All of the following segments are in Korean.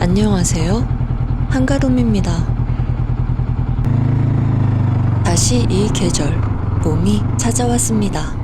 안녕하세요. 한가롬입니다. 다시 이 계절, 봄이 찾아왔습니다.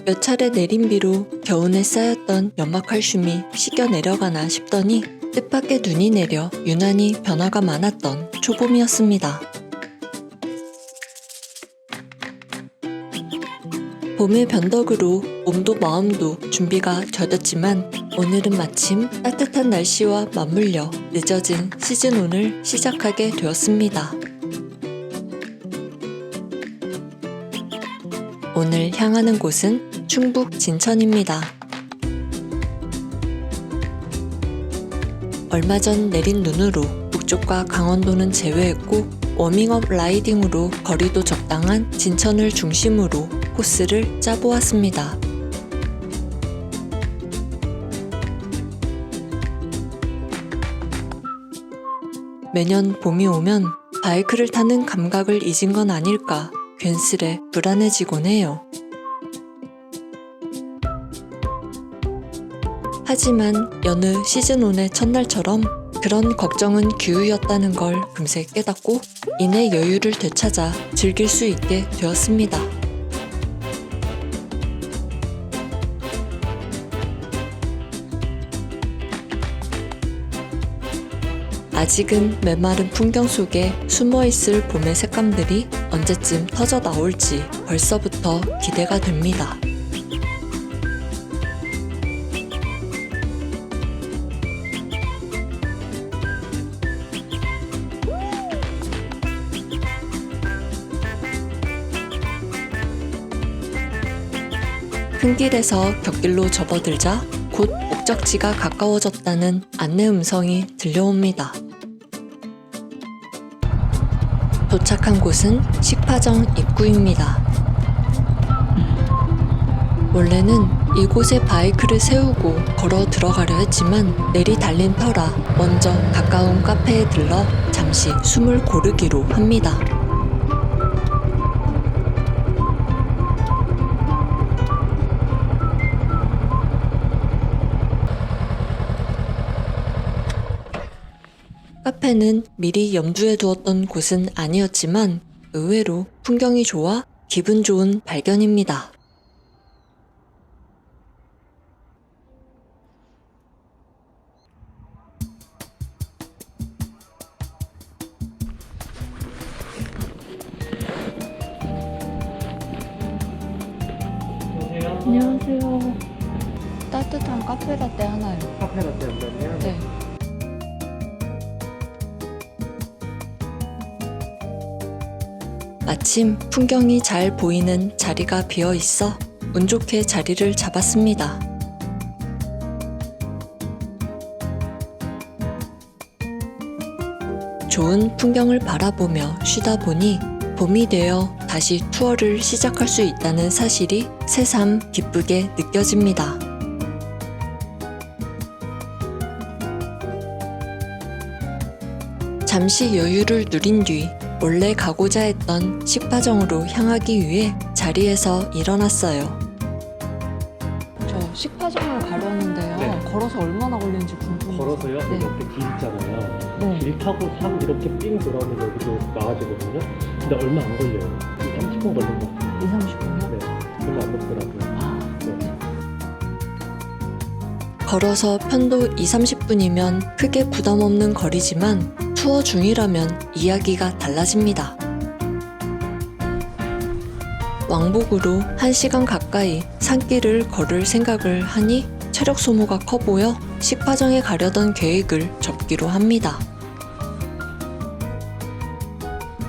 몇 차례 내린 비로 겨우내 쌓였던 연마칼슘이 씻겨 내려가나 싶더니 뜻밖의 눈이 내려 유난히 변화가 많았던 초봄이었습니다. 봄의 변덕으로 몸도 마음도 준비가 더뎠지만 오늘은 마침 따뜻한 날씨와 맞물려 늦어진 시즌온을 시작하게 되었습니다. 오늘 향하는 곳은 충북 진천입니다. 얼마 전 내린 눈으로 북쪽과 강원도는 제외했고 워밍업 라이딩으로 거리도 적당한 진천을 중심으로 코스를 짜보았습니다. 매년 봄이 오면 바이크를 타는 감각을 잊은 건 아닐까 괜스레 불안해지곤 해요. 하지만 여느 시즌온의 첫날처럼 그런 걱정은 규유였다는 걸 금세 깨닫고 이내 여유를 되찾아 즐길 수 있게 되었습니다. 아직은 메마른 풍경 속에 숨어있을 봄의 색감들이 언제쯤 터져 나올지 벌써부터 기대가 됩니다. 큰 길에서 곁길로 접어들자 곧 목적지가 가까워졌다는 안내 음성이 들려옵니다. 도착한 곳은 식파정 입구입니다. 원래는 이곳에 바이크를 세우고 걸어 들어가려 했지만 내리 달린 터라 먼저 가까운 카페에 들러 잠시 숨을 고르기로 합니다. 카페는 미리 염두에 두었던 곳은 아니었지만 의외로 풍경이 좋아 기분 좋은 발견입니다. 안녕하세요. 따뜻한 카페라떼 하나요. 카페라떼 한 잔이요? 네. 마침 풍경이 잘 보이는 자리가 비어 있어 운 좋게 자리를 잡았습니다. 좋은 풍경을 바라보며 쉬다 보니 봄이 되어 다시 투어를 시작할 수 있다는 사실이 새삼 기쁘게 느껴집니다. 잠시 여유를 누린 뒤 원래 가고자 했던 식파정으로 향하기 위해 자리에서 일어났어요. 저 식파정을 가려는데요. 네. 걸어서 얼마나 걸리는지 궁금해요. 걸어서요? 네. 이렇게 길 있잖아요. 네. 길 타고 산 이렇게 삥 돌아오면 여기도 나와지거든요. 근데 얼마 안 걸려요. 30분 걸린 것 같아요. 2, 30분이요? 네. 별로 안 높더라고요. 네. 걸어서 편도 2, 30분이면 크게 부담 없는 거리지만 투어 중이라면 이야기가 달라집니다. 왕복으로 1시간 가까이 산길을 걸을 생각을 하니 체력 소모가 커 보여 식파정에 가려던 계획을 접기로 합니다.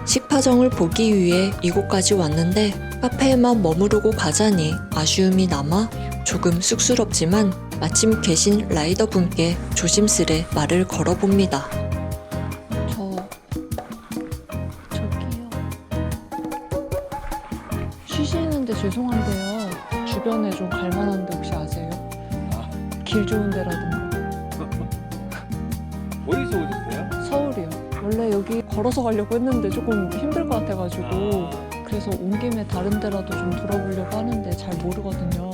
식파정을 보기 위해 이곳까지 왔는데 카페에만 머무르고 가자니 아쉬움이 남아 조금 쑥스럽지만 마침 계신 라이더분께 조심스레 말을 걸어봅니다. 저기요. 쉬시는데 죄송한데요. 주변에 좀 갈만한데 혹시 아세요? 길 좋은 데라든가. 어디서 오셨어요? 서울이요. 원래 여기 걸어서 가려고 했는데 조금 힘들 것 같아가지고 그래서 온 김에 다른 데라도 좀 돌아보려고 하는데 잘 모르거든요.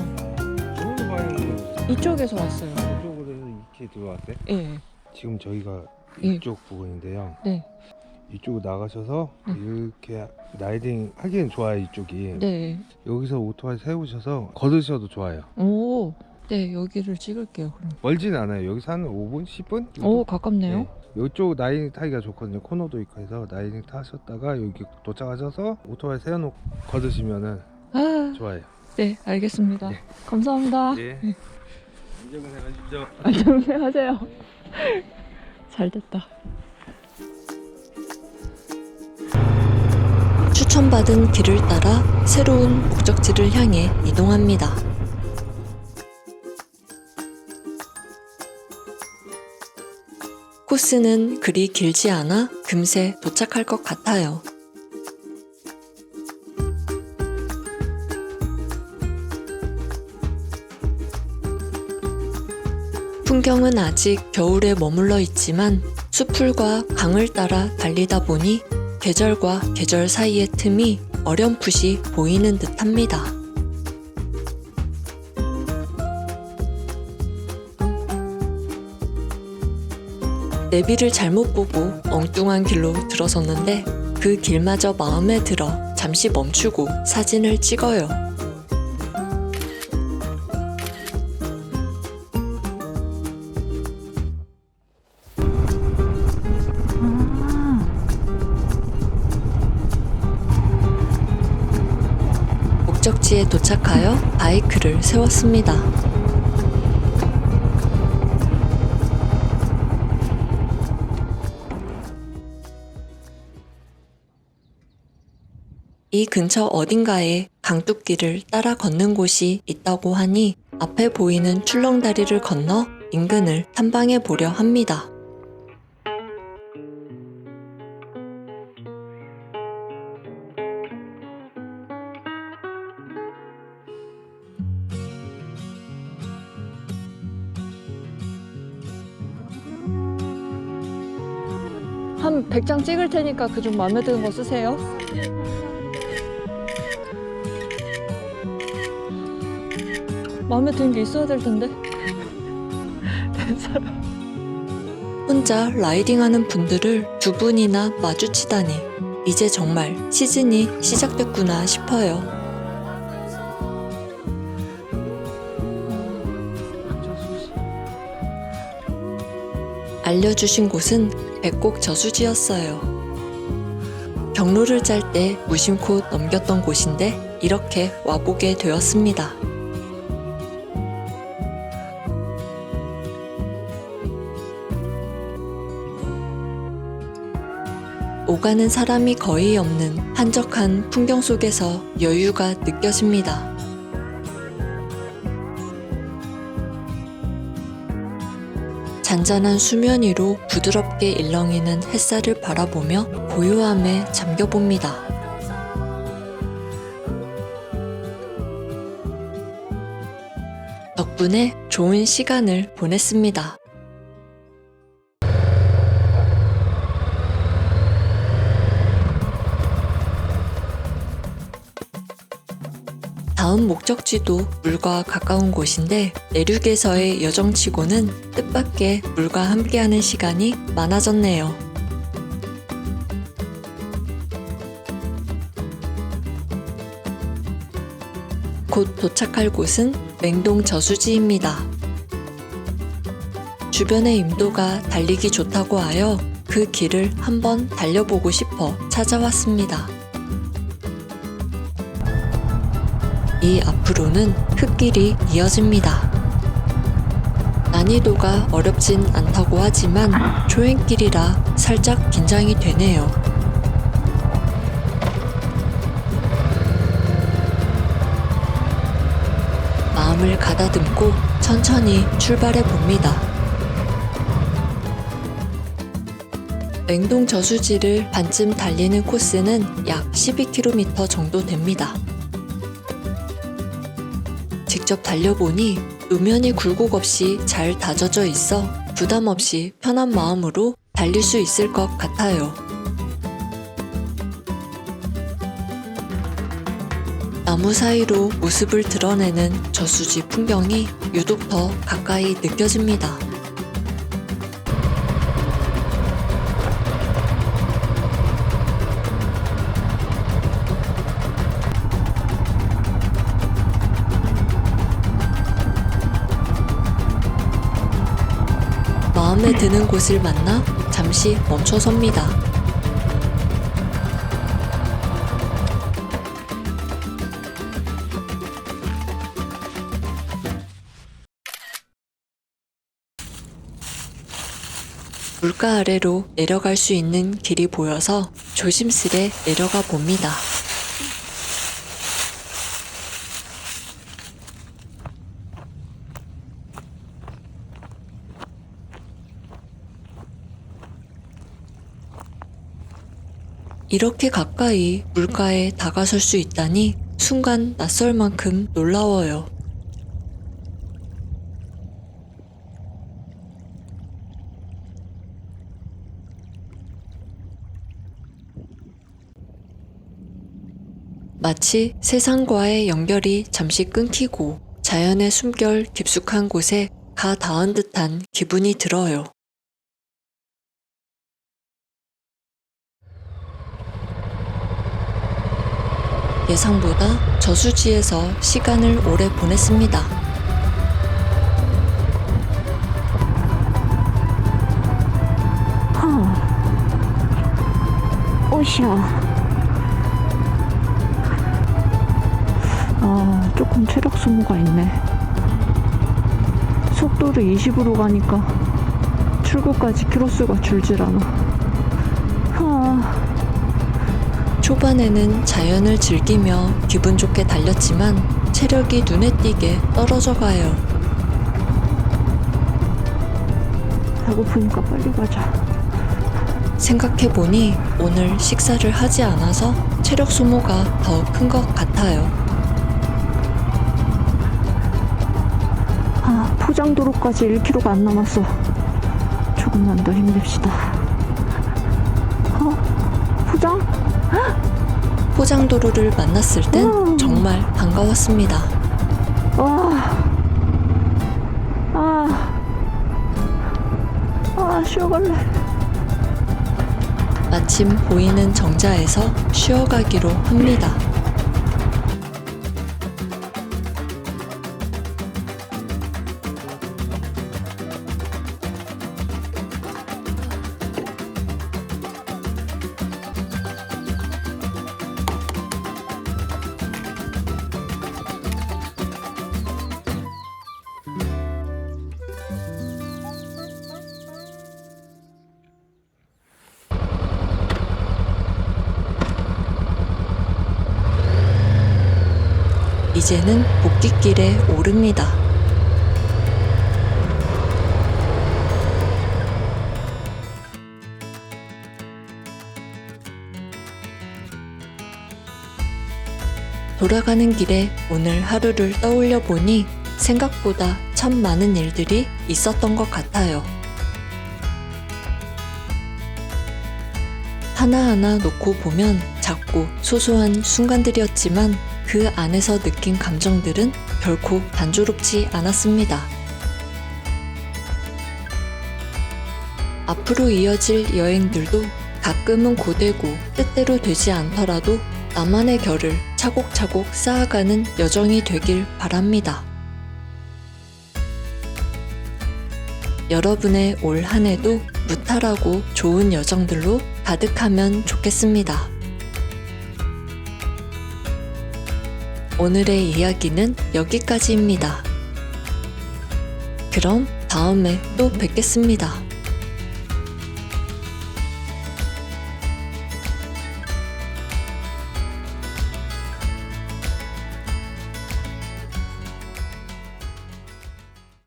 이쪽에서 왔어요. 이쪽으로 해서 이렇게 들어왔어요? 예. 지금 저희가 예. 이쪽 부근인데요. 네. 이쪽으로 나가셔서 네. 이렇게 라이딩 하기엔 좋아요. 이쪽이. 네. 여기서 오토바이 세우셔서 걸으셔도 좋아요. 오. 네, 여기를 찍을게요, 그럼. 멀진 않아요. 여기서 한 5분? 10분? 오, 가깝네요. 이쪽 라이딩 타기가 좋거든요. 코너도 있고 해서 라이딩 타셨다가 여기 도착하셔서 오토바이 세워놓고 걸으시면은 아, 좋아요. 네, 알겠습니다. 네. 감사합니다. 네. 안전운행 하십시오. 안녕하세요. 잘 됐다. 추천받은 길을 따라 새로운 목적지를 향해 이동합니다. 코스는 그리 길지 않아 금세 도착할 것 같아요. 풍경은 아직 겨울에 머물러 있지만 수풀과 강을 따라 달리다 보니 계절과 계절 사이의 틈이 어렴풋이 보이는 듯합니다. 내비를 잘못 보고 엉뚱한 길로 들어섰는데 그 길마저 마음에 들어 잠시 멈추고 사진을 찍어요. 목적지에 도착하여 바이크를 세웠습니다. 이 근처 어딘가에 강둑길을 따라 걷는 곳이 있다고 하니 앞에 보이는 출렁다리를 건너 인근을 탐방해 보려 합니다. 한 100장 찍을 테니까 그 좀 마음에 드는 거 쓰세요. 마음에 드는 게 있어야 될 텐데. 혼자 라이딩하는 분들을 두 분이나 마주치다니 이제 정말 시즌이 시작됐구나 싶어요. 알려주신 곳은 백곡 저수지였어요. 경로를 짤 때 무심코 넘겼던 곳인데 이렇게 와보게 되었습니다. 오가는 사람이 거의 없는 한적한 풍경 속에서 여유가 느껴집니다. 잔잔한 수면 위로 부드럽게 일렁이는 햇살을 바라보며 고요함에 잠겨봅니다. 덕분에 좋은 시간을 보냈습니다. 다음 목적지도 물과 가까운 곳인데 내륙에서의 여정치고는 뜻밖의 물과 함께하는 시간이 많아졌네요. 곧 도착할 곳은 맹동 저수지입니다. 주변의 임도가 달리기 좋다고 하여 그 길을 한번 달려보고 싶어 찾아왔습니다. 이 앞으로는 흙길이 이어집니다. 난이도가 어렵진 않다고 하지만 초행길이라 살짝 긴장이 되네요. 마음을 가다듬고 천천히 출발해 봅니다. 맹동 저수지를 반쯤 달리는 코스는 약 12km 정도 됩니다. 직접 달려보니 노면이 굴곡 없이 잘 다져져 있어 부담 없이 편한 마음으로 달릴 수 있을 것 같아요. 나무 사이로 모습을 드러내는 저수지 풍경이 유독 더 가까이 느껴집니다. 마음에 드는 곳을 만나 잠시 멈춰섭니다. 물가 아래로 내려갈 수 있는 길이 보여서 조심스레 내려가 봅니다. 이렇게 가까이 물가에 다가설 수 있다니 순간 낯설 만큼 놀라워요. 마치 세상과의 연결이 잠시 끊기고 자연의 숨결 깊숙한 곳에 가 닿은 듯한 기분이 들어요. 예상보다 저수지에서 시간을 오래 보냈습니다. 오샤. 조금 체력 소모가 있네. 속도를 20으로 가니까 출구까지 키로수가 줄질 않아. 초반에는 자연을 즐기며 기분 좋게 달렸지만 체력이 눈에 띄게 떨어져 가요. 배고프니까 빨리 가자. 생각해보니 오늘 식사를 하지 않아서 체력 소모가 더 큰 것 같아요. 포장도로까지 1km가 안 남았어. 조금만 더 힘냅시다. 포장? 포장도로를 만났을 땐 정말 반가웠습니다. 쉬어갈래. 마침 보이는 정자에서 쉬어가기로 합니다. 이제는 복귀길에 오릅니다. 돌아가는 길에 오늘 하루를 떠올려 보니 생각보다 참 많은 일들이 있었던 것 같아요. 하나하나 놓고 보면 작고 소소한 순간들이었지만 그 안에서 느낀 감정들은 결코 단조롭지 않았습니다. 앞으로 이어질 여행들도 가끔은 고되고 뜻대로 되지 않더라도 나만의 결을 차곡차곡 쌓아가는 여정이 되길 바랍니다. 여러분의 올 한 해도 무탈하고 좋은 여정들로 가득하면 좋겠습니다. 오늘의 이야기는 여기까지입니다. 그럼 다음에 또 뵙겠습니다.